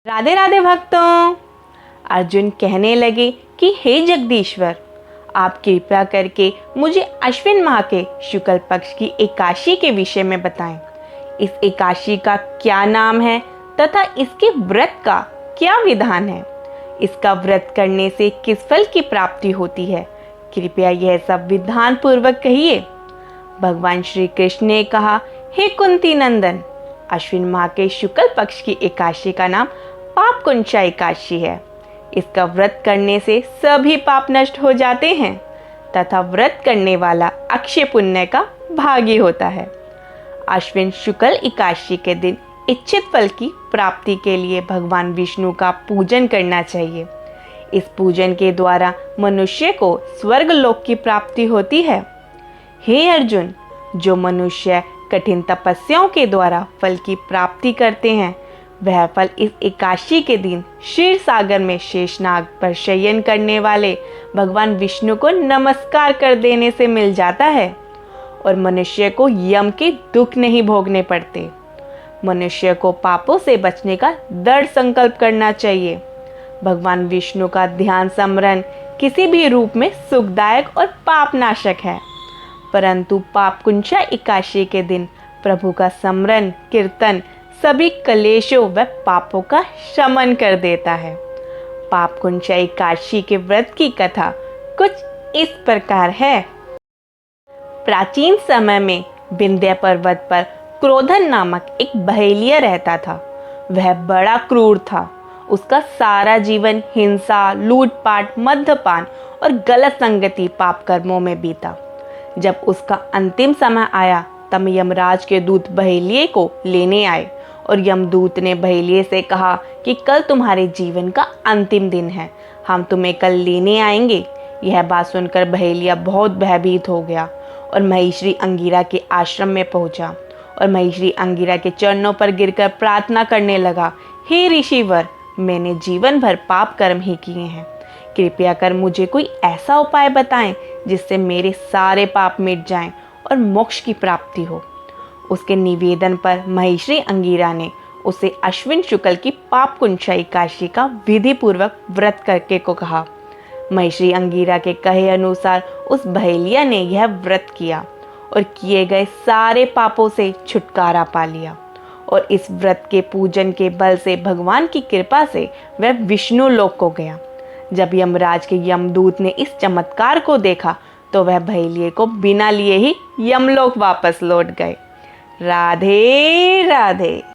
राधे राधे भक्तों। अर्जुन कहने लगे कि हे जगदीश्वर, आप कृपया करके मुझे अश्विन माह के शुक्ल पक्ष की एकादशी के विषय में बताएं। इस एकादशी का क्या नाम है तथा इसके व्रत का क्या विधान है? इसका व्रत करने से किस फल की प्राप्ति होती है? कृपया यह सब विधान पूर्वक कहिए। भगवान श्री कृष्ण ने कहा, हे कुंती नंदन, अश्विन माह के शुक्ल पक्ष की एकादशी का नाम पाप कुंचा एकादशी है। इसका व्रत करने से सभी पाप नष्ट हो जाते हैं तथा व्रत करने वाला अक्षय पुण्य का भागी होता है। अश्विन शुक्ल एकादशी के दिन इच्छित फल की प्राप्ति के लिए भगवान विष्णु का पूजन करना चाहिए। इस पूजन के द्वारा मनुष्य को स्वर्ग लोक की प्राप्ति होती है। हे अर्जुन, जो मनुष्य कठिन तपस्याओं के द्वारा फल की प्राप्ति करते हैं, वह फल इस एकादशी के दिन क्षीर सागर में शेषनाग पर शयन करने वाले भगवान विष्णु को नमस्कार कर देने से मिल जाता है और मनुष्य को यम के दुख नहीं भोगने पड़ते। मनुष्य को पापों से बचने का दृढ़ संकल्प करना चाहिए। भगवान विष्णु का ध्यान स्मरण किसी भी रूप में सुखदायक और पापनाशक है, परंतु पाप कुंचा एकादशी के दिन प्रभु का स्मरण कीर्तन सभी कलेशों व पापों का शमन कर देता है। पाप कुंचा एकादशी के व्रत की कथा कुछ इस प्रकार है। प्राचीन समय में विंध्य पर्वत पर क्रोधन नामक एक बहेलिया रहता था। वह बड़ा क्रूर था। उसका सारा जीवन हिंसा, लूटपाट, मद्यपान और गलत संगति पाप कर्मों में बीता। जब उसका अंतिम समय आया तब यमराज के दूत बहेलिये को लेने आए और यमदूत ने बहेलिये से कहा कि कल तुम्हारे जीवन का अंतिम दिन है, हम तुम्हें कल लेने आएंगे। यह बात सुनकर बहेलिया बहुत भयभीत हो गया और महिषी अंगिरा के आश्रम में पहुंचा और महिषी अंगिरा के चरणों पर गिरकर प्रार्थना करने लगा, हे ऋषिवर, मैंने जीवन भर पाप कर्म ही किए हैं। कृपया कर मुझे कोई ऐसा उपाय बताएं जिससे मेरे सारे पाप मिट जाएं और मोक्ष की प्राप्ति हो। उसके निवेदन पर महिषी अंगिरा ने उसे अश्विन शुक्ल की पाप कुंचा एकादशी का विधि पूर्वक व्रत करके को कहा। महिषी अंगिरा के कहे अनुसार उस बहेलिया ने यह व्रत किया और किए गए सारे पापों से छुटकारा पा लिया और इस व्रत के पूजन के बल से भगवान की कृपा से वह विष्णु लोक को गया। जब यमराज के यमदूत ने इस चमत्कार को देखा तो वह बहेलिये को बिना लिए ही यमलोक वापस लौट गए। राधे राधे।